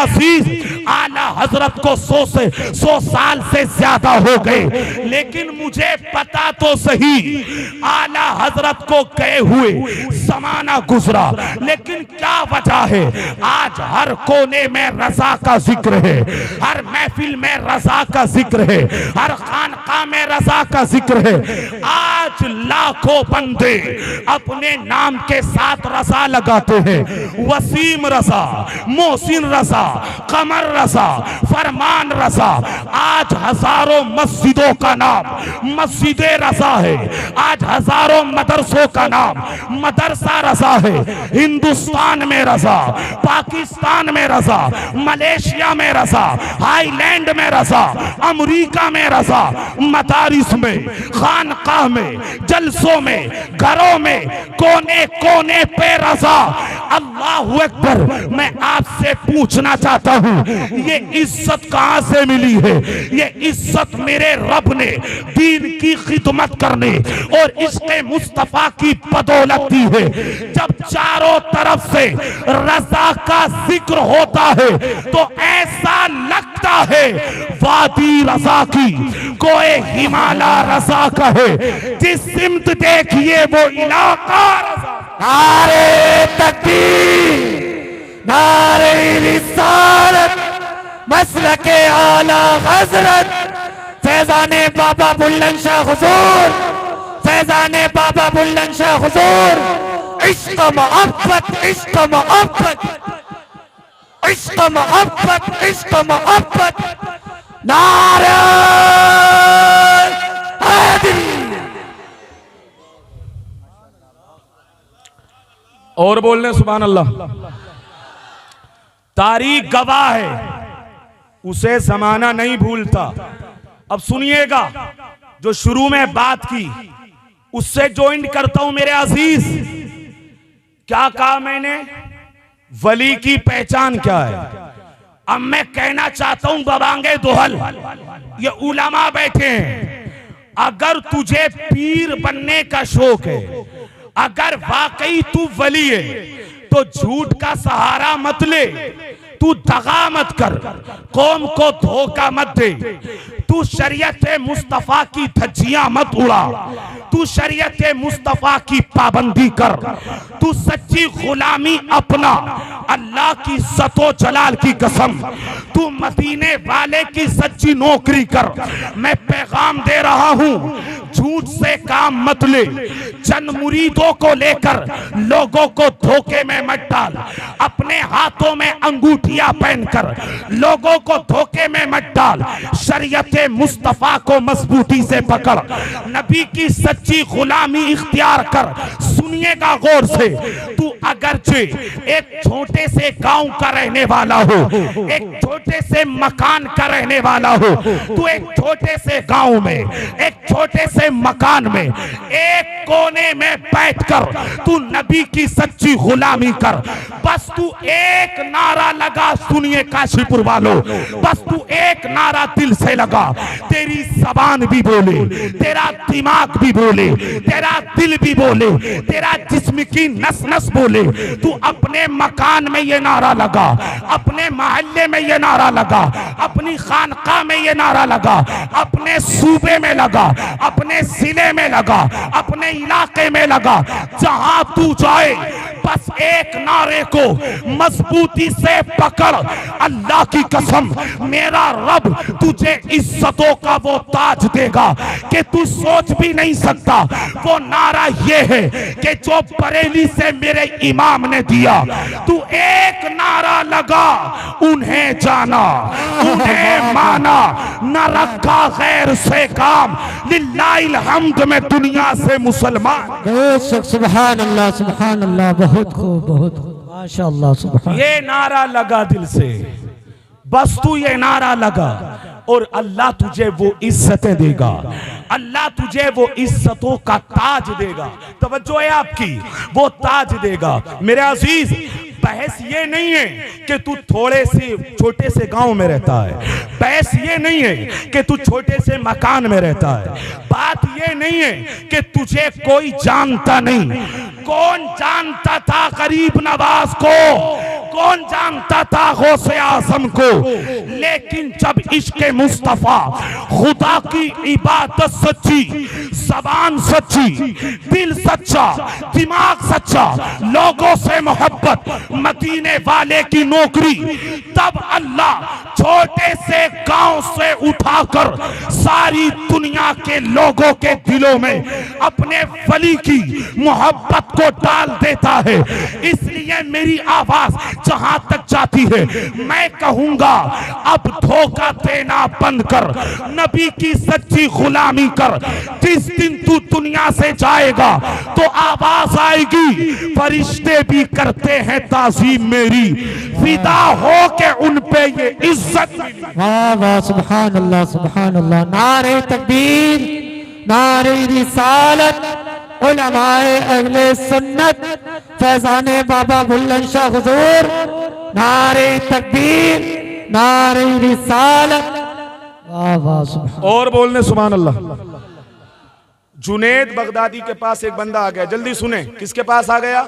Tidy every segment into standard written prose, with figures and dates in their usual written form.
अजीज आला हजरत को 100 साल से ज्यादा हो गए, लेकिन मुझे पता तो सही आला हजरत को गए हुए जमाना गुजरा, लेकिन क्या वजह है? आज हर कोने में रजा का जिक्र है, हर महफिल में रजा का जिक्र है, हर खानका में रजा का जिक्र है। आज लाखों बंदे अपने नाम के साथ रजा लगाते हैं, वसीम रजा, मोहसिन रजा, कमर रजा, फरमान रजा। आज हजारों मस्जिदों का नाम मस्जिद रजा है, आज हजारों मदरसों का नाम मदरसा रजा है। हिंदुस्तान में रजा, पाकिस्तान में रजा, मलेशिया में रजा, थाईलैंड में रजा, अमेरिका में रजा, मदारिस में, खानकाह में, जलसों में, घरों में, कोने कोने पे रजा। अल्लाहु अकबर। मैं आपसे पूछना चाहता हूं, ये इज्जत कहां से मिली है? ये इज्जत मेरे रब ने दीन की खिदमत करने और इसके मुस्तफा की बदौलत दी है। जब चारों तरफ से रजा का जिक्र होता है तो ऐसा लगता है वादी रजा की कोई हिमालय रजा का है। जिस सिमत देखिए वो इलाका रजा। नारे तकबीर, नारे रिसालत, मसलके आला हजरत फैजाने बाबा बुल्लन शाह हुजूर, फैजाने बाबा बुल्लन शाह हुजूर। इश्क मोहब्बत, इश्क मोहब्बत, इश्क मोहब्बत, इश्क मोहब्बत। नारे हैदरी। और बोलने सुभान अल्लाह। तारीख गवाह है, उसे जमाना नहीं भूलता। अब सुनिएगा, जो शुरू में बात की उससे ज्वाइन करता हूं मेरे अजीज। क्या कहा मैंने? वली की पहचान क्या है? अब मैं कहना चाहता हूं बबांगे दोहल, ये उलमा बैठे हैं, अगर तुझे पीर बनने का शौक है, अगर वाकई तू वली है, तो झूठ का सहारा मत ले, तू दगा मत कर, कौम को धोखा मत दे, तू शरीयत मुस्तफा की धज्जियां मत उड़ा, तू शरीयत मुस्तफा की पाबंदी कर, तू सच्ची गुलामी अपना, अल्लाह की सतो जलाल की कसम, तू मदीने वाले की सच्ची नौकरी कर। मैं पैगाम दे रहा हूं, झूठ से काम मत ले, चंद मुरीदों को लेकर लोगों को धोखे में मत डाल, अपने हाथों में अंगूठियां पहनकर लोगों को धोखे में मत डाल, शरीयत मुस्तफा को मजबूती से पकड़, नबी की सच्ची गुलामी इख्तियार कर। सुनिएगा गौर से, तू अगरचे एक छोटे से गांव का रहने वाला हो, एक छोटे से मकान का रहने वाला हो, तू एक छोटे से गांव में, एक छोटे से मकान में, एक कोने में बैठकर तू नबी की सच्ची गुलामी कर। बस तू एक नारा लगा, सुनिए काशीपुर वालों, बस तू एक नारा दिल से लगा, तेरी जबान भी बोले, तेरा दिमाग भी बोले, तेरा दिल भी बोले, तेरा जिस्म की नस नस बोले। तू अपने मकान में ये नारा लगा, अपने मोहल्ले में ये नारा लगा, अपनी खानका में ये नारा लगा, अपने सूबे में लगा, अपने जिले में लगा, अपने इलाके में लगा, जहां तू जाए बस एक नारे को मजबूती से पकड़। अल्लाह की कसम, मेरा रब तुझे इज्जतों का वो ताज देगा कि तू सोच भी नहीं सकता। वो नारा ये है कि जो बरेली से मेरे इमाम ने दिया, तू एक नारा लगा, उन्हें जाना, उन्हें माना, न रखा गैर से काम, लिल्लाहिल हम्द में दुनिया से मुसलमान। सुभान अल्लाह, सुभान अल्लाह। बहुत खूब, बहुत खूब, माशाअल्लाह, सुभान। ये नारा लगा दिल से, बस तू ये नारा लगा और अल्लाह तुझे वो इज्जतें देगा, अल्लाह तुझे वो इज्जतों का ताज देगा। तवज्जो है आपकी, वो ताज देगा। मेरे अजीज, बहस ये नहीं है कि तू थोड़े से छोटे से गांव में रहता है, बहस ये नहीं है कि तू छोटे से मकान में रहता है, बात ये नहीं है कि तुझे कोई जानता नहीं। कौन जानता था गरीब नवाज को? कौन जानता था गौसे आजम को, लेकिन जब इश्क मुस्तफा, खुदा की इबादत सच्ची, जबान सच्ची, दिल सच्चा, दिमाग सच्चा, लोगों से मोहब्बत, मदीने वाले की नौकरी, तब अल्लाह छोटे से गांव से उठाकर सारी दुनिया के लोगों के दिलों में अपने वली की मोहब्बत को डाल देता है। इसलिए मेरी आवाज जहां तक जाती है, मैं कहूंगा अब धोखा देना बंद कर, नबी की सच्ची गुलामी कर। जिस दिन तू दुनिया से जाएगा तो आवाज आएगी, फरिश्ते भी करते हैं ताज़ीम मेरी, फिदा हो के उन पे ये इज्जत मिली। वाह वाह, सुभान अल्लाह, सुभान अल्लाह। नारे तकबीर, नारे रिसालत, उलमाए अहले सुन्नत, फैजाने बाबा बुल्लन शाह हुजूर, नारे तकबीर, नारे रिसालत। वाह वाह, सुभान। और बोलने सुभान अल्लाह। जुनेद बगदादी के पास एक बंदा आ गया, जल्दी सुने किसके पास आ गया?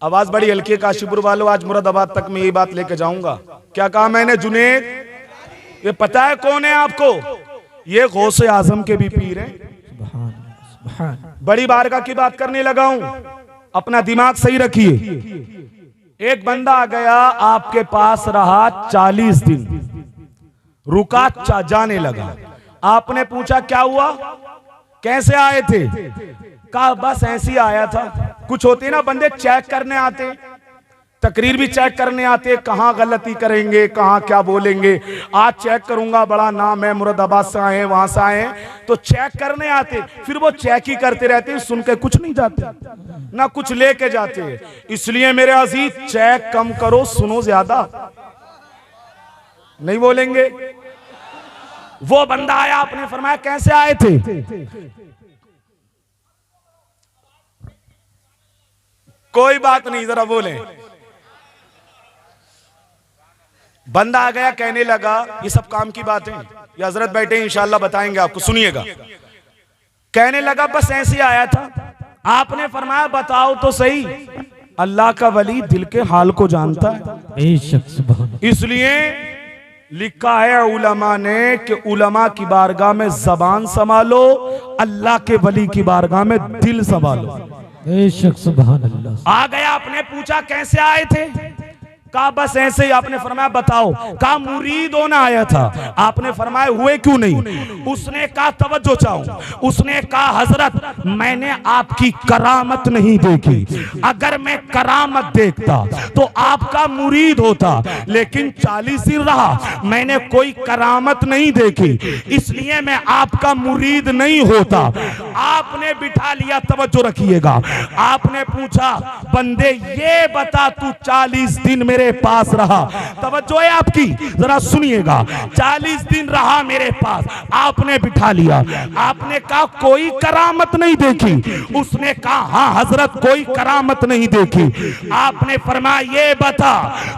आवाज बड़ी हल्की, काशीपुर वालों आज मुरादाबाद तक मैं ये बात लेके जाऊंगा। क्या कहा मैंने? जुनेद। ये पता है कौन है आपको? ये गौसे आजम के भी पीर हैं। बड़ी बारगाह की बात करने लगा हूं, अपना दिमाग सही रखिए। एक बंदा आ गया, आपके पास रहा 40 दिन, रुका, जाने लगा। आपने पूछा क्या हुआ, कैसे आए थे? कहा बस ऐसे ही आया था। कुछ होते ना बंदे चेक करने आते, तकरीर भी चेक करने आते, कहां गलती करेंगे, कहां क्या बोलेंगे। आज चेक करूंगा, बड़ा नाम है, मुरादाबाद से आए, वहां से आए, तो चेक करने आते, फिर वो चेक ही करते रहते, सुन के कुछ नहीं जाते, ना कुछ लेके जाते। इसलिए मेरे अजीज, चेक कम करो, सुनो ज्यादा। नहीं बोलेंगे? वो बंदा आया, आपने फरमाया कैसे आए थे? कोई बात नहीं, जरा बोले। बंदा आ गया, कहने लगा, ये सब काम की बात है, ये हजरत बैठे इंशाल्लाह बताएंगे आपको, सुनिएगा। कहने लगा बस ऐसे ही आया था। आपने फरमाया बताओ तो सही। अल्लाह का वली दिल के हाल को जानता है, इसलिए लिखा है उलमा ने कि उलमा की बारगाह में जबान संभालो, अल्लाह के वली की बारगाह में दिल संभालो। सुभान अल्लाह। आ गया, आपने पूछा कैसे आए थे? कहा बस ऐसे ही। आपने फरमाया बताओ। कहा मुरीद होना आया था। आपने फरमाया हुए क्यों नहीं? उसने कहा तवज्जो चाहूं। उसने कहा हजरत मैंने आपकी करामत नहीं देखी, अगर मैं करामत देखता तो आपका मुरीद होता, लेकिन 40 दिन रहा, मैंने कोई करामत नहीं देखी, इसलिए मैं आपका मुरीद नहीं होता। आपने बिठा लिया, तवज्जो रखिएगा। आपने पूछा बंदे ये बता तू 40 दिन मेरे पास रहा, तवज्जो है आपकी, जरा सुनिएगा। 40 दिन रहा मेरे पास, आपने बिठा लिया। आपने कहा कोई करामत नहीं देखी? उसने कहा हाँ हजरत कोई करामत नहीं देखी। आपने फरमाया ये बता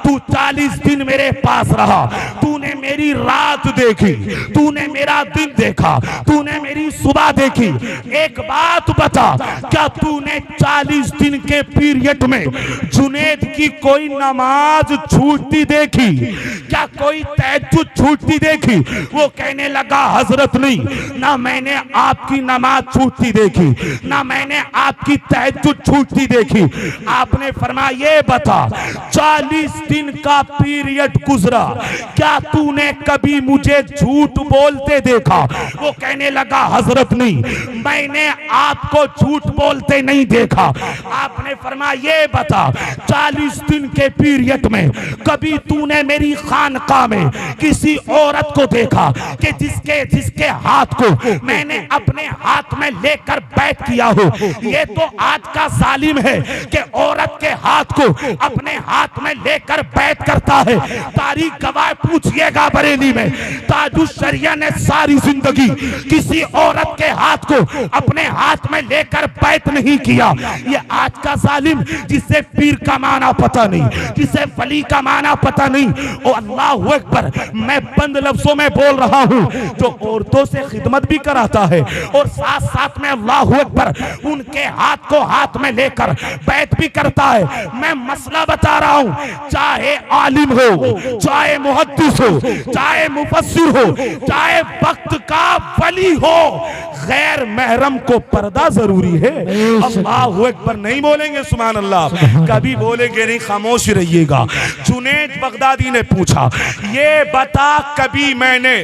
तू 40 दिन मेरे पास रहा, तूने मेरी रात देखी, तूने मेरा दिन देखा, तूने मेरी सुबह देखी, एक बात बता क्या तूने 40 दिन के पीरियड में जुनेद की कोई नमाज छूटती देखी? क्या कोई तहज्जुद छूटती देखी? वो कहने लगा हजरत नहीं, ना मैंने आपकी नमाज छूटती देखी, ना मैंने आपकी तहज्जुद छूटती देखी। आपने फरमाया ये बता 40 दिन का पीरियड गुजरा, क्या तूने कभी मुझे झूठ बोलते देखा? वो कहने लगा हजरत नहीं, मैंने आपको झूठ बोलते नहीं देखा। आपने फरमाया ये बता 40 दिन के पीरियड में कभी तूने मेरी खानकाह में किसी औरत को देखा कि जिसके हाथ को मैंने अपने हाथ में लेकर बैठ किया हो? ये तो आज का जालिम है कि औरत के हाथ को अपने हाथ में लेकर बैठ करता है। तारीख गवाह पूछिएगा बरेली में, ताजुश शरिया ने सारी जिंदगी किसी औरत के हाथ को अपने हाथ में लेकर बैठ नहीं किया। ये आज का जालिम जिसे पीर का माना पता नहीं, जिसे वली का माना पता नहीं, वो अल्लाह अल्लाहु अकबर, मैं बंद लफ्जों में बोल रहा हूं, जो औरतों से खिदमत भी कराता है और साथ साथ में अल्लाहु अकबर उनके हाथ को हाथ में लेकर बैत भी करता है। मैं मसला बता रहा हूं, चाहे आलिम हो, चाहे मुहद्दिस हो, चाहे मुफस्सिर हो, चाहे वक्त का वली हो, गैर महरम को पर्दा जरूरी है। अल्लाहु अकबर नहीं बोलेंगे सुभान अल्लाह, कभी बोलेंगे नहीं, खामोश रहिएगा। जुनैद बगदादी ने पूछा, ये बता कभी मैंने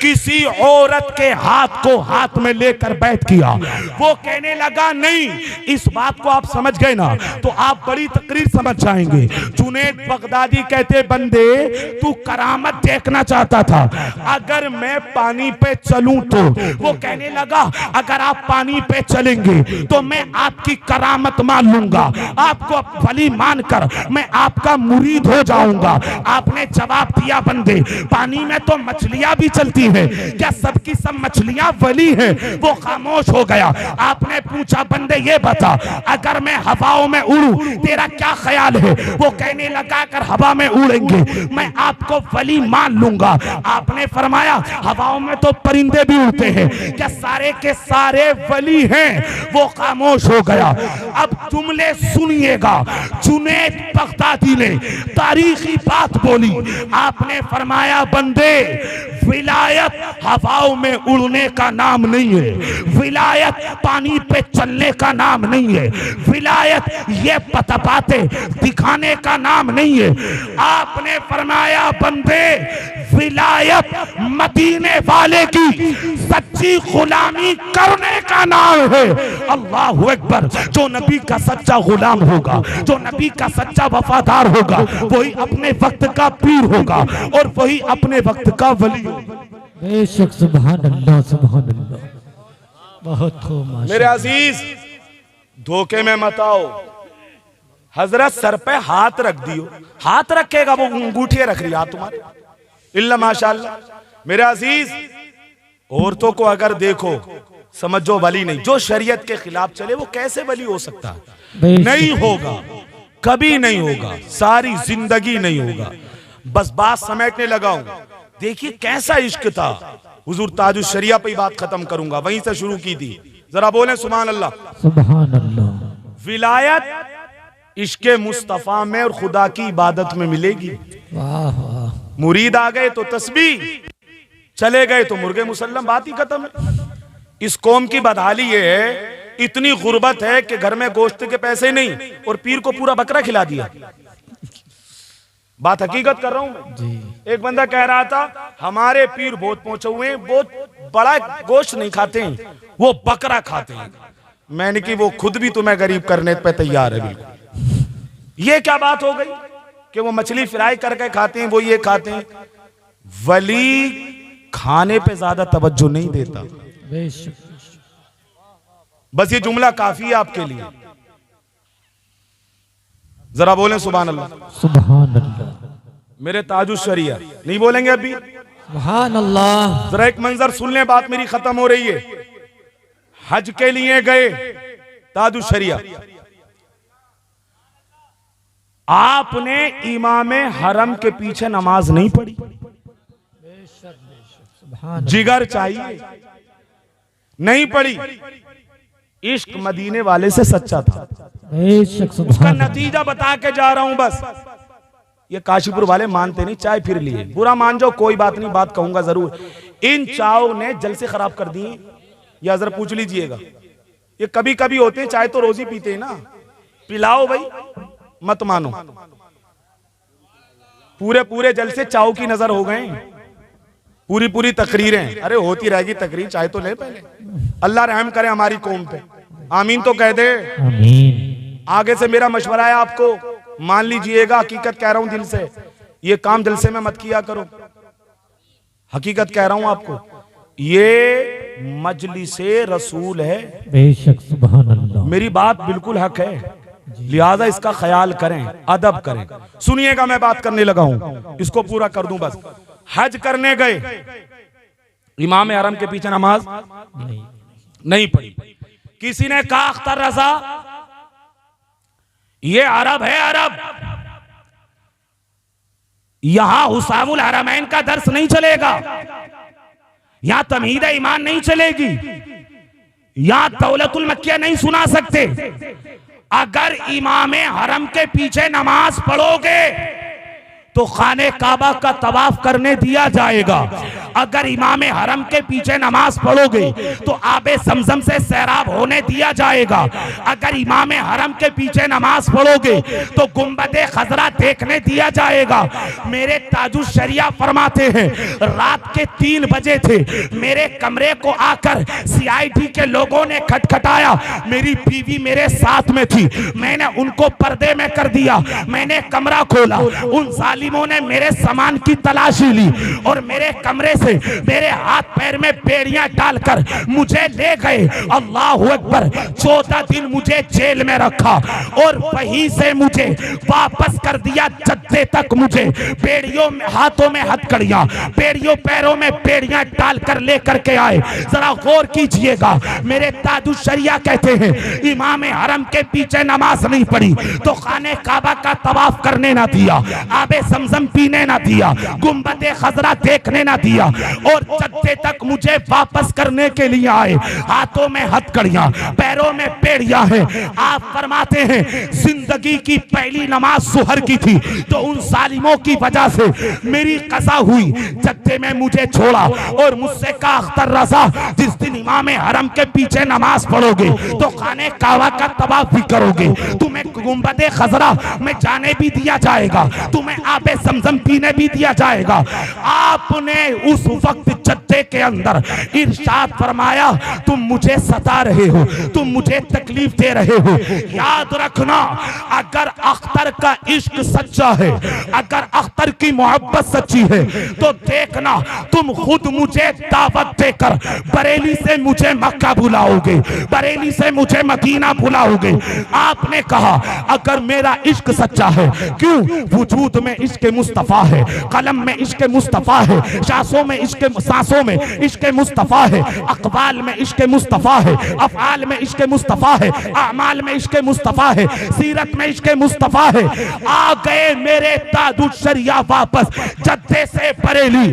किसी औरत के हाथ को हाथ में लेकर बैत किया? वो कहने लगा नहीं। इस बात को आप समझ गए ना तो आप बड़ी तकरीर समझ जाएंगे। जुनैद बगदादी कहते, बंदे तू करामत देखना चाहता था, अगर मैं पानी पे चलूं तो? वो कहने लगा, अगर आप पानी पे चलेंगे तो मैं आपकी करामत मान लूंगा, आपको वली मानकर मैं आपका मुरीद हो जाऊंगा। आपने जवाब दिया, बंदे पानी में तो मछलियां भी चलती हैं, क्या सबकी सब मछलियां वली हैं? वो खामोश हो गया। आपने पूछा, बंदे ये बता, अगर मैं हवाओं में उड़ूं तेरा क्या ख्याल है? वो कहने लगा, अगर हवा में उड़ेंगे मैं आपको वली मान लूंगा। आपने फरमाया, हवाओं में तो परिंदे भी उड़ते हैं, क्या सारे के सारे वली हैं? वो खामोश हो गया। अब जुमले सुनिएगा, जुनैद बगदादी ने तारीखी बात बोली। आपने फरमाया, बंदे विलायत हवाओं में उड़ने का नाम नहीं है, विलायत पानी पे चलने का नाम नहीं है, विलायत ये पतपाते दिखाने का नाम नहीं है। आपने फरमाया, बंदे विलायत मदीने वाले की सच्ची गुलामी करने का नाम है। अल्लाहु अकबर। जो नबी का सच्चा गुलाम होगा, जो नबी का सच्चा वफादार होगा, वही अपने वक्त का पीर होगा और वही अपने वक्त का वली होगा। बेशक, सुभान अल्लाह, सुभान अल्लाह, बहुत खूब। मेरे अजीज, धोखे में मत आओ। हजरत सर पे हाथ रख दियो, हाथ रखेगा, वो अंगूठियां रख रही हाथ तुम्हारे, इल्ला माशाअल्लाह। मेरे अजीज, औरतों को अगर देखो समझो वली नहीं। जो शरीयत के खिलाफ चले वो कैसे वली हो सकता है? नहीं होगा, कभी नहीं होगा, सारी जिंदगी नहीं होगा। बस बात समेटने लगा हूं। देखिए कैसा इश्क था। हुजूर ताजुश शरिया पे बात खत्म करूंगा, वहीं से शुरू की थी। जरा बोले सुभान अल्लाह, सुभान अल्लाह। विलायत इश्के मुस्तफा में और खुदा की इबादत में मिलेगी। वाह वाह। मुरीद आ गए तो तस्बीह, चले गए तो मुर्गे मुसल्लम, बात ही खत्म है। इस कौम की बदहाली ये है, इतनी गुर्बत है कि घर में गोश्त के पैसे नहीं और पीर को पूरा बकरा खिला दिया। बात हकीकत कर रहा हूं जी। एक बंदा कह रहा था, हमारे पीर बहुत पहुंचे हुए हैं, बहुत बड़ा गोश्त नहीं खाते हैं, वो बकरा खाते हैं। मैंने कि वो खुद भी तुम्हें गरीब करने पे तैयार है। बिल्कुल ये क्या बात हो गई कि वो मछली फ्राई करके खाते हैं, वो ये खाते हैं। वली खाने पे ज्यादा तवज्जो नहीं देता। बस ये जुमला काफी है आपके लिए। जरा बोलें सुभान अल्लाह, सुभान अल्लाह। मेरे ताजुश शरिया नहीं बोलेंगे अभी? सुभान अल्लाह। जरा एक मंजर सुन लें, बात मेरी खत्म हो रही है। हज के लिए गए ताजुश शरिया, आपने इमाम हरम के पीछे नमाज नहीं पढ़ी। जिगर चाहिए, नहीं पढ़ी। इश्क मदीने वाले से सच्चा था। उसका नतीजा बता के जा रहा हूं। बस ये काशीपुर वाले मानते नहीं, चाय फिर लिए, बुरा मान जाओ कोई बात नहीं, बात कहूंगा जरूर। इन चायों ने जलसे खराब कर दिए, या जरा पूछ लीजिएगा। ये कभी कभी होते हैं, चाय तो रोज ही पीते हैं ना, पिलाओ भाई, मत मानो। पूरे पूरे जलसे चाव की नजर हो गए, पूरी पूरी तकरीरें। अरे होती रहेगी तकरीर, चाहे तो ले पहले। अल्लाह रहम करे हमारी कौम पे, आमीन तो कह दे। आमीन। आगे से मेरा मशवरा है आपको, मान लीजिएगा, हकीकत कह रहा हूं दिल से, ये काम जलसे में मत किया करो। हकीकत कह रहा हूं आपको, ये मजलिसे रसूल है। बेशक, सुभान अल्लाह। मेरी बात बिल्कुल हक है, लिहाजा इसका ख्याल करें, अदब करें। सुनिएगा, मैं बात करने लगा हूं, इसको पूरा कर दूं बस। हज करने गए, इमाम हरम के पीछे नमाज नहीं पढ़ी। किसी ने कहा, अख्तर रजा ये अरब है, अरब यहां हुसामुल हरमैन का दर्स नहीं चलेगा, यहां तमहीद ईमान नहीं चलेगी, यहां दौलतुल मक्किया नहीं सुना सकते। अगर इमामे हरम के पीछे नमाज पढ़ोगे तो खाने काबा का तवाफ करने दिया जाएगा। अगर इमामे हरम के पीछे नमाज पढ़ोगे तो आबे समजम से सैराब होने दिया जाएगा। अगर इमामे हरम के पीछे नमाज पढ़ोगे तो गुंबदे खजरा देखने दिया जाएगा। मेरे ताजुश शरिया फरमाते हैं, रात के 3 बजे थे, मेरे कमरे को आकर CID के लोगों ने खटखटाया। मेरी बीवी मेरे साथ में थी, मैंने उनको पर्दे में कर दिया, मैंने कमरा खोला, उन जालिमों ने मेरे सामान की तलाशी ली और मेरे कमरे से मेरे हाथ पैर में बेड़ियां डालकर मुझे ले गए। अल्लाहु अकबर। 14 दिन मुझे जेल में रखा और वहीं से मुझे वापस कर दिया जद्दे तक। मुझे बेड़ियों में, हाथों में हथकड़ियां, बेड़ियों पैरों में बेड़ियां डालकर लेकर के आए। जरा गौर कीजिएगा, मेरे ताजुश शरिया कहते हैं इमाम हरम के पीछे नमाज नहीं पढ़ी तो खाने काबा का तवाफ करने ना दिया, आबे समझम पीने ना दिया, गुंबदे खजरा देखने ना दिया और जद्दे तक मुझे वापस करने के लिए आए। हाथों में हथकड़ियां, पैरों में बेड़ियां हैं। आप फरमाते हैं जिंदगी की पहली नमाज सुहर की थी तो उन सालिमों की वजह से मेरी कज़ा हुई। जद्दे में मुझे छोड़ा और मुझसे कहा अख्तर रज़ा जिस दिन इमाम हरम के पीछे नमाज पढ़ोगे तो खाने काबा का तवाफ भी करोगे, तुम्हें गुंबदे खजरा में जाने भी दिया जाएगा, तुम्हें आबे समझम पीने भी दिया जाएगा। आपने उस वक्त जद्दे के अंदर इरशाद फरमाया तुम मुझे सता रहे हो, तुम मुझे तकलीफ दे रहे हो। याद रखना, अगर अख्तर का इश्क सच्चा है, अगर अख्तर की मोहब्बत सच्ची है तो देखना तुम खुद मुझे दावत देकर बरेली से मुझे मक्का बुलाओगे, बरेली से मुझे मदीना बुलाओगे। आपने कहा अगर मेरा इश्क सच्चा है, क्यों? वजूद में इश्क मुस्तफा है, कलम में इश्क मुस्तफा है, सांसों में इश्क मुस्तफा है, अकबाल में इश्क मुस्तफा है, अफआल में इश्क मुस्तफा है, अमाल में इश्क मुस्तफा है, सीरत में इश्क मुस्तफा है। आ गए मेरे ताजुश शरिया वापस जद्दे से बरेली,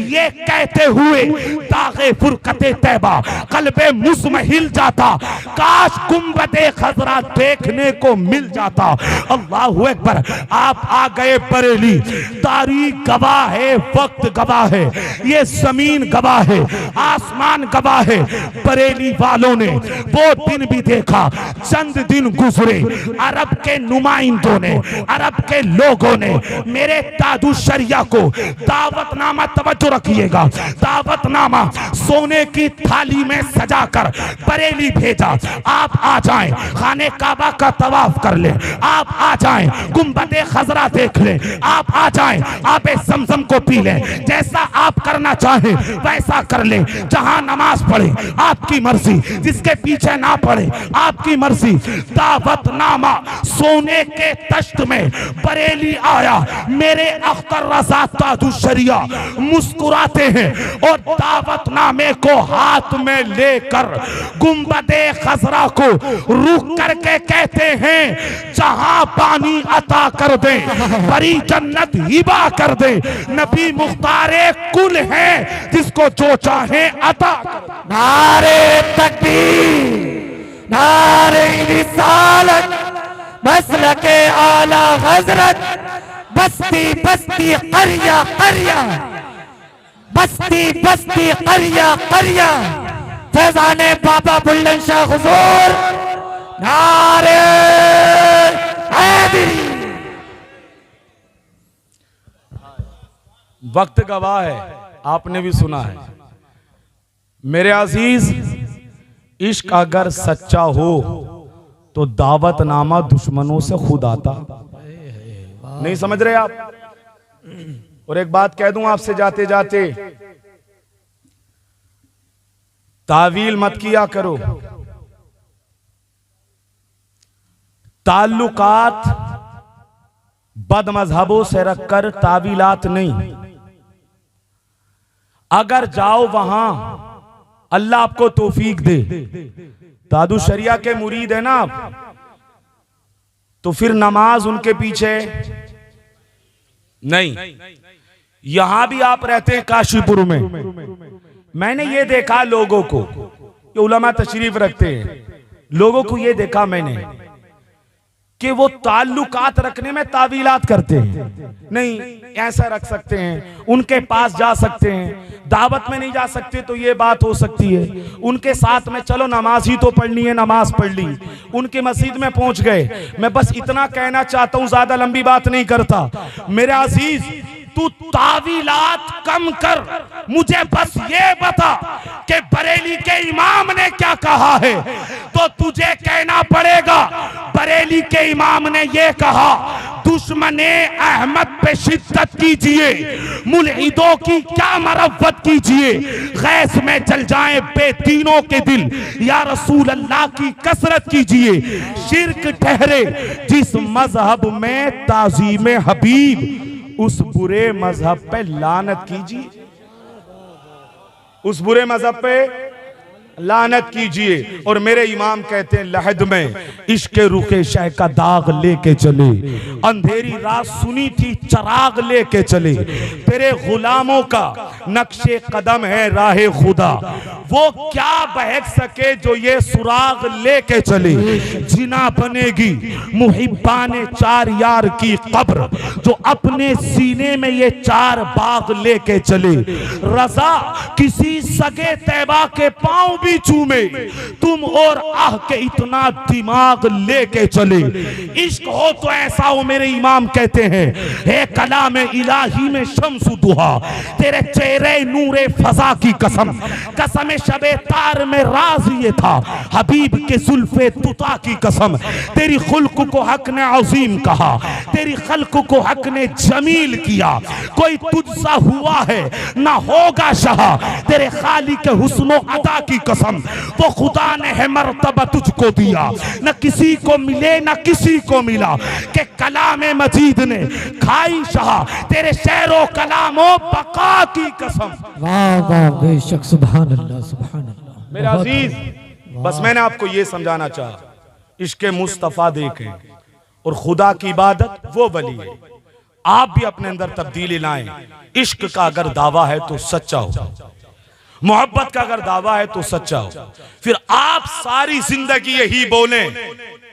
ये कहते हुए दागे फुरकते तैबा कल्बे मुज़महिल जाता, काश गुंबदे खजरा देखने को मिल जाता। अल्लाहु अकबर। आप आ गए बरेली, तारीख गवाह है, वक्त गवाह है, ये जमीन गवाह है, आसमान गवाह है। बरेली वालों ने वो दिन भी देखा, चंद दिन गुजरे, अरब के नुमाइंदों ने, अरब के लोगों ने मेरे ताजुश शरिया को दावतनामा, तवज्जो रखिएगा, दावतनामा सोने की थाली में सजाकर बरेली भेजा। आप आ जाएं, खाने काबा का तवाफ कर ले, आप आ जाएं, गुंबदे खजरा देख ले, आप आ जाएं, आबे समझम को पी ले, जैसा आप करना चाहें वैसा कर ले। जहां नमाज पढ़े आपकी मर्जी, जिसके पीछे ना पढ़े आपकी मर्जी। दावतनामा सोने के तश्त में बरेली आया। मेरे अख्तर रज़ा ताजुश शरिया मुस्कुराते हैं और दावतनामे को हाथ में लेकर गुंबदे खजरा को रुक करके कहते हैं जहां पानी अता कर दे, बड़ी जन्नत हिबा कर दे, नबी मुख्तारे कुल है जिसको जो चाहे अता। नारे तकबीर, नारे रिसालत, मसलके आला हजरत, बस्ती बस्ती करिया करिया, बस्ती बस्ती करिया करिया, फैजाने बाबा बुलंदशाह हुजूर, नारे हैदरी। वक्त गवाह है, आपने भी सुना है। मेरे अजीज, इश्क अगर सच्चा हो तो दावतनामा दुश्मनों से खुद आता। नहीं समझ रहे आप? और एक बात कह दूं आपसे जाते जाते, तावील मत किया करो। ताल्लुकात बद मजहबों से रखकर तावीलात नहीं। अगर जाओ वहां, अल्लाह आपको तौफीक दे, ताजुश शरिया के मुरीद है ना आप, तो फिर नमाज उनके पीछे नहीं, यहां भी आप रहते हैं काशीपुर में, मैंने ये देखा लोगों को, ये उलमा तशरीफ रखते हैं, लोगों को ये देखा मैंने कि वो ताल्लुकात रखने में तावीलात करते हैं। नहीं ऐसा रख सकते हैं, उनके पास जा सकते हैं, दावत में नहीं जा सकते तो ये बात हो सकती है, उनके साथ में चलो नमाज ही तो पढ़नी है, नमाज पढ़ ली, उनके मस्जिद में पहुंच गए। मैं बस इतना कहना चाहता हूं, ज्यादा लंबी बात नहीं करता। मेरे अजीज तू तावीलात कम कर, मुझे बस ये बता कि बरेली के इमाम ने क्या कहा है, तो तुझे कहना पड़ेगा बरेली के इमाम ने ये कहा, दुश्मने अहमद पे शिद्दत कीजिए, मुल्हिदों की क्या मरवत कीजिए, गैस में जल जाएं बेदीनों के दिल, या रसूल अल्लाह की कसरत कीजिए। शिर्क ठहरे जिस मजहब में ताज़ीम हबीब, उस बुरे मजहब पे लानत कीजिए, उस बुरे मजहब पे लानत कीजिए। और मेरे इमाम कहते हैं लहद में इश्क रुके शह का दाग लेके चले, अंधेरी रात सुनी थी चराग लेके चले, तेरे गुलामों का नक्शे कदम है राहे खुदा, वो क्या बहक सके जो ये सुराग लेके चले। जिना बनेगी मुहिब्बाने चार यार की कब्र, जो अपने सीने में ये चार बाग लेके चले। रजा किसी सगे तैबा के पांव भी चूमे, तुम और आह के इतना दिमाग लेके चले। इश्क हो तो ऐसा हो, मेरे इमाम कहते हैं, हे कलाम इलाही में शम्सु दुहा, तेरे चेहरे नूरे फजा की कसम, कसम शबे तार में राज ये था, हबीब के जुल्फे तुता की कसम, तेरी खुल्क को हक ने अजीम कहा, तेरी खल्क को हक ने जमील किया, कोई तुझसा हुआ है ना होगा शाह, तेरे खालिक के हुस्नो अदा की कसम, वो खुदा ने है मर्तबा तुझको दिया, न किसी को मिले न किसी को मिला, के कलाम मजीद ने खाई शाह, तेरे शेरो कलामो बका की कसम। वाह वाह बेशक, सुभान अल्लाह सुभान अल्लाह। मेरे अजीज बस मैंने आपको ये समझाना चाहा, इश्क मुस्तफा देखें और खुदा की इबादत वो वली है। आप भी अपने अंदर तब्दीली लाएं। इश्क का अगर दावा है तो सच्चा हो, मोहब्बत का अगर दावा है तो सच्चा हो, फिर आप सारी जिंदगी यही बोले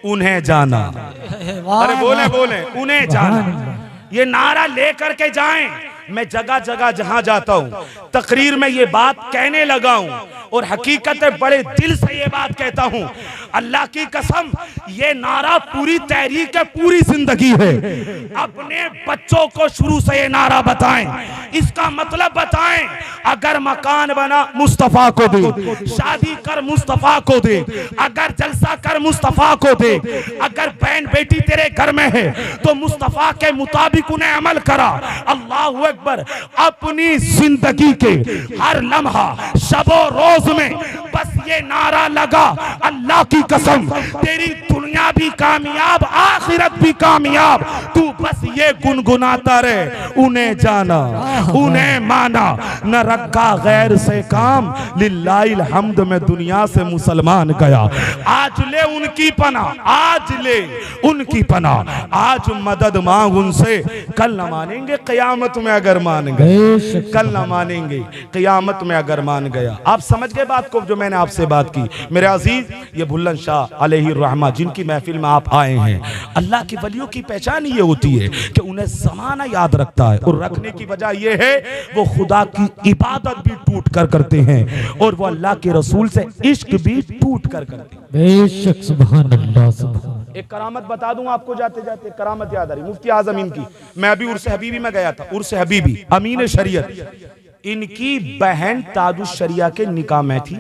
उन्हें जाना, अरे बोले बोले उन्हें जाना, ये नारा लेकर के जाएं। मैं जगह जगह जहां जाता हूं तकरीर में ये बात कहने लगा हूं, और हकीकत है बड़े दिल से ये बात कहता हूं, अल्लाह की कसम ये नारा पूरी तहरीक है, पूरी जिंदगी है। अपने बच्चों को शुरू से ये नारा बताएं, इसका मतलब बताएं। अगर मकान बना मुस्तफा को दे, शादी कर मुस्तफा को दे, अगर जलसा कर मुस्तफा को दे, अगर बहन बेटी तेरे घर में है तो मुस्तफा के मुताबिक उन्हें अमल करा। अल्लाह अकबर। अपनी जिंदगी के हर लम्हा शबो रोज में बस ये नारा लगा, अल्लाह की कसम तेरी दुनिया भी कामयाब आखिरत भी कामयाब, तू बस ये गुनगुनाता रहे, उन्हें जाना उन्हें माना, न रखा गैर से काम, लिल्लाहिल हम्द में दुनिया से मुसलमान गया। आज ले उनकी पना, आज ले उनकी पना, आज मदद मांग उनसे, कल न मानेंगे क़यामत में अगर मान गए, कल न मानेंगे क़यामत में अगर मान गया। आप समझ गए बात को जो मैंने आपसे बात की। मेरे अजीज ये बुल्लन शाह अलैहि रहमा जिनकी महफिल में आप आए हैं, अल्लाह की वलियों की पहचान ये होती है कि उन्हें ज़माना याद रखता है, और रखने की वजह ये है वो खुदा की इबादत भी टूट कर करते हैं और वो अल्लाह के रसूल से इश्क भी टूट कर करते हैं। बेशक सुभान अल्लाह सुभान। एक करामत बता दूं आपको जाते जाते, करामत याद आ रही मुफ्ती आजम इनकी। मैं अभी उर्स हबीबी में गया था, उर्स हबीबी अमीन शरीयत, इनकी बहन ताजुश शरिया के निकाह में थी।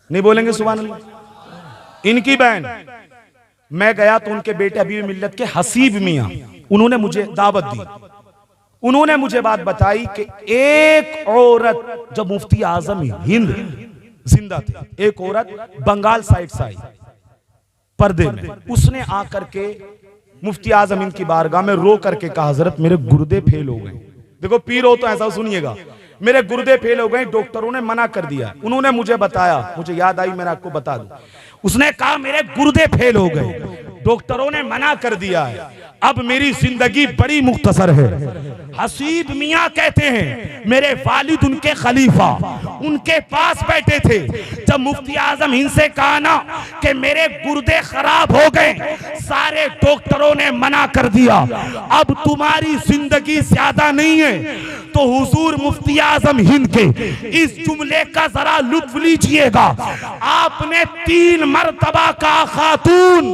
नहीं बोलेंगे सुभान अल्लाह। इनकी बहन, मैं गया तो उनके बेटे हबीब मिल्लत के हसीब मियां, उन्होंने मुझे दावत दी। उन्होंने मुझे बात बताई कि एक औरत जब मुफ्ती आजम हिंद जिंदा थे, एक औरत बंगाल साइड से आई पर्दे में, उसने आकर के मुफ्ती आजम हिंद की बारगाह में रो करके कहा, हजरत मेरे गुर्दे फेल हो गए। देखो पीर हो तो ऐसा सुनिएगा, मेरे गुर्दे फेल हो गए, डॉक्टरों ने मना कर दिया। उन्होंने मुझे बताया, मुझे याद आई मैंने आपको बता दूं, उसने कहा मेरे गुर्दे फेल हो गए, डॉक्टरों ने मना कर दिया है, अब मेरी जिंदगी बड़ी मुख्तसर है। हसीब मियाँ कहते हैं मेरे वालिद उनके खलीफा उनके पास बैठे थे। जब मुफ्ती आजम हिंद से कहा ना कि मेरे गुर्दे खराब हो गए, सारे डॉक्टरों ने मना कर दिया, अब तुम्हारी जिंदगी ज्यादा नहीं है। तो हुजूर मुफ्ती आजम हिंद के इस जुमले का जरा लुत्फ लीजिएगा। आपने 3 मरतबा कहा खातून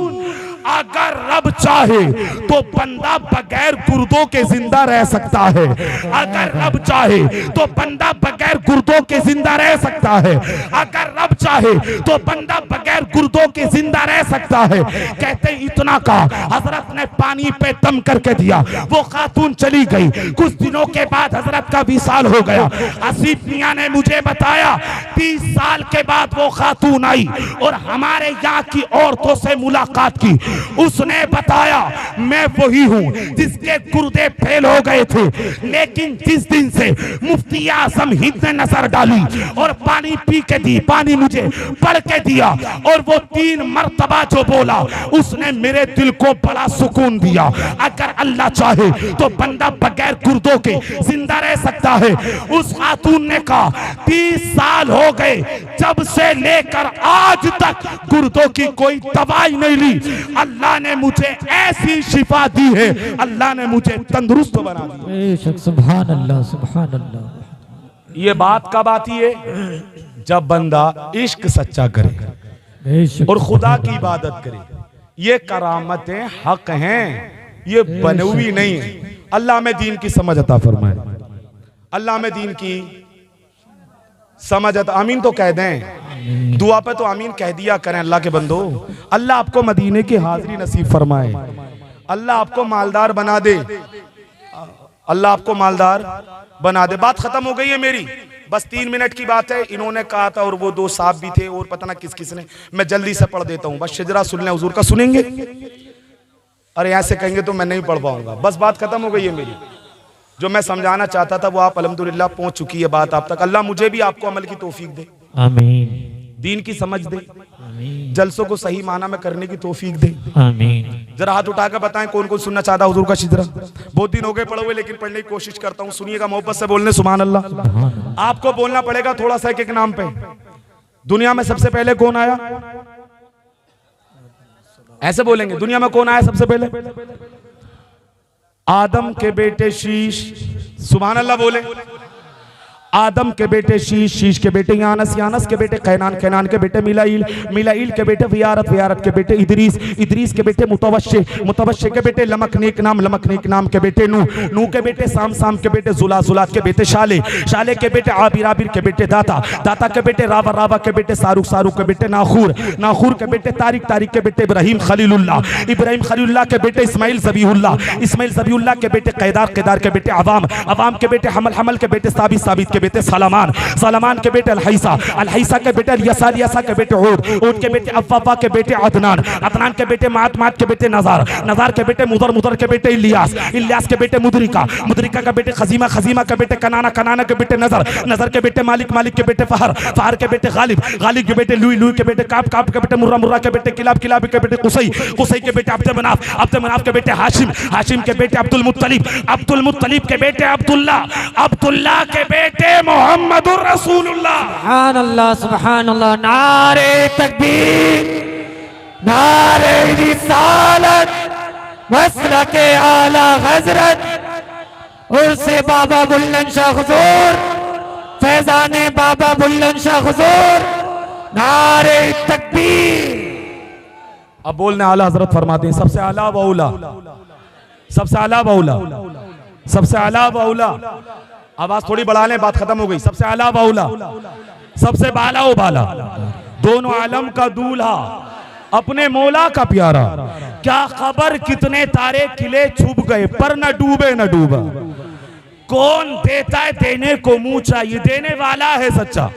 अगर रब चाहे तो बंदा बगैर गुर्दों के जिंदा रह सकता है, अगर रब चाहे तो बंदा बगैर गुर्दों के जिंदा रह सकता है, अगर रब चाहे तो बंदा बगैर गुर्दों के जिंदा रह सकता है। कहते इतना कहा, हजरत ने पानी पे दम करके दिया, वो खातून चली गई। कुछ दिनों के बाद हजरत का विसाल हो गया। हसीब मियाँ ने मुझे बताया 30 साल के बाद वो खातून आई और हमारे यहाँ की औरतों से मुलाकात की। उसने बताया मैं वही हूं जिसके गुर्दे फेल हो गए थे, लेकिन जिस दिन से मुफ्ती आजम हिंद ने नजर डाली और पानी पी के दी, पानी मुझे पढ़ के दिया और वो 3 मरतबा जो बोला उसने मेरे दिल को बड़ा सुकून दिया। अगर अल्लाह चाहे तो बंदा बगैर गुर्दों के जिंदा रह सकता है। उस खातून ने कहा 30 साल हो गए जब से लेकर आज तक गुर्दों की कोई दवाई नहीं ली। अल्लाह ने मुझे ऐसी शिफा दी है, अल्लाह ने मुझे तंदुरुस्त बना दिया। बेशक सुभान अल्लाह सुभान अल्लाह। ये बात कब आती है? जब बंदा इश्क सच्चा करे बेशक और खुदा की इबादत करे। ये करामतें हक हैं, ये बनवी नहीं है। अल्लाह में दीन की समझ अता फरमाए, अल्लाह में दीन की समझ अता। आमीन तो कह दें, दुआ पे तो आमीन कह दिया करें। अल्लाह के बंदो, अल्लाह आपको मदीने की हाजिरी नसीब फरमाए, अल्लाह आपको मालदार बना दे, अल्लाह आपको मालदार बना दे। बात खत्म हो गई है मेरी, बस 3 मिनट की बात है। इन्होंने कहा था और वो 2 साहब भी थे और पता ना किस किस ने। मैं जल्दी से पढ़ देता हूँ, बस शिजरा सुन लें। हुजूर का सुनेंगे? अरे ऐसे कहेंगे तो मैं नहीं पढ़ पाऊंगा। बस बात खत्म हो गई है मेरी। जो मैं समझाना चाहता था वो आप अल्हम्दुलिल्लाह पहुंच चुकी है बात आप तक। अल्लाह मुझे भी आपको अमल की तौफीक दे, आमीन, दीन की समझ दे, आमीन, जलसों को सही माना में करने की तौफीक दे। आमीन। जरा हाथ उठाकर बताएं कौन कौन सुनना चाहता हुजूर का शिजरा। बहुत दिन हो गए पढ़े हुए, लेकिन पढ़ने की कोशिश करता हूँ। सुनिएगा मोहब्बत से बोलने सुभान अल्लाह। आपको बोलना पड़ेगा थोड़ा सा एक नाम पे। दुनिया में सबसे पहले कौन आया? ऐसे बोलेंगे, दुनिया में कौन आया सबसे पहले? आदम के बेटे शीश। सुभान अल्लाह बोले। आदम के बेटे शीश, शीश के बेटे यानस, यानस के बेटे कैनान, कैनान के बेटे मिलाइल, मिलाइल के बेटे वियारत, वियारत के बेटे इदरीस, इदरीस के बेटे मुतवश्शे, मुतवश्शे के बेटे लमकनीक नाम, लमकनीक नाम के बेटे नूह, नूह के बेटे साम, साम के बेटे जुला, जुला के बेटे शाले, शाले के बेटे आबिर, आबिर के बेटे दाता, दाता के बेटे रावा, रावा के बेटे सारुक, सारुक के बेटे नाखूर, नाखूर के बेटे तारिक, तारिक के बेटे इब्राहिम खलीलुल्लाह, इब्राहिम खलीलुल्लाह के बेटे इस्माइल ज़बीहुल्लाह, इस्माइल ज़बीहुल्लाह के बेटे कैदार, कैदार के बेटे अवाम, अवाम के बेटे हमल, हमल के बेटे साबित, साबित के बेटे सलमान, सलमान के बेटे अलहैसा, अलहैसा के बेटे यसा, यसा के बेटे ऊद, ऊद के बेटे अफ़्फ़ा के बेटे अदनान, अदनान के बेटे मात, मात के बेटे नज़ार, नज़ार के बेटे मुदर, मुदर के बेटे इलियास, इलियास के बेटे मुदरिका, मुदरिका के बेटे खजीमा, खजीमा के बेटे कनाना, कनाना के बेटे नज़र, नज़र के बेटे मालिक, मालिक के बेटे फहर, फहर के बेटे गालिब, गालिब के बेटे लुई, लुई के बेटे काब, काब के बेटे मुर्रा, मुर्रा के बेटे किलाब, किलाब के बेटे कुसई, कुसई के बेटे अब्द मनाफ, अब्द मनाफ के बेटे हाशिम, हाशिम के बेटे अब्दुल मुत्तलिब, अब्दुल मुत्तलिब के बेटे अब्दुल्ला, अब्दुल्ला के बेटे मोहम्मदुर रसूलुल्लाह। सुभान अल्लाह सुभान अल्लाह। नारे तकबीर, नारे रिसालत, मसलके आला हजरत, उर्से बाबा बुल्लन शाह हुजूर, फैजाने बाबा बुल्लन शाह हुजूर, नारे तकबीर। अब बोलने आला हजरत फरमाते हैं सबसे आला बौला, सबसे आला बौला, सबसे आला बौला। आवाज थोड़ी बढ़ा लें, बात खत्म हो गई। सबसे आला बौला, सबसे बाला ओ बाला, दोनों आलम का दूल्हा, अपने मौला का प्यारा। क्या खबर कितने तारे खिले छुप गए, पर न डूबे न डूबा। कौन देता है देने को मुंह चाहिए, देने वाला है सच्चा,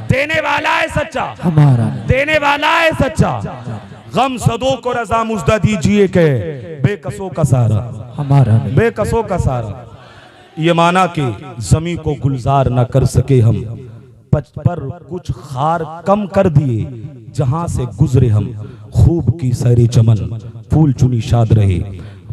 देने वाला है सच्चा, देने वाला है सच्चा। गम सदों को रजा मुजदा दीजिए के बेकसों का सारा, हमारा बेकसों का सारा। ये माना कि जमी को गुलजार न कर सके हम, पर कुछ खार कम कर दिए जहां से गुजरे हम। खूब की सैरे चमन, फूल चुनी शाद रहे,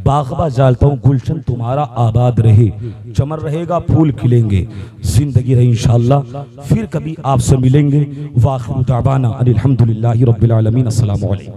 बागबा डालता हूँ, गुलशन तुम्हारा आबाद रहे, चमन रहेगा, फूल खिलेंगे, जिंदगी रही इंशाअल्लाह। फिर कभी आपसे मिलेंगे। वाखिरु दावाना अनिल हम्दुलिल्लाहि रब्बिल आलमीन। अस्सलामु अलैकुम।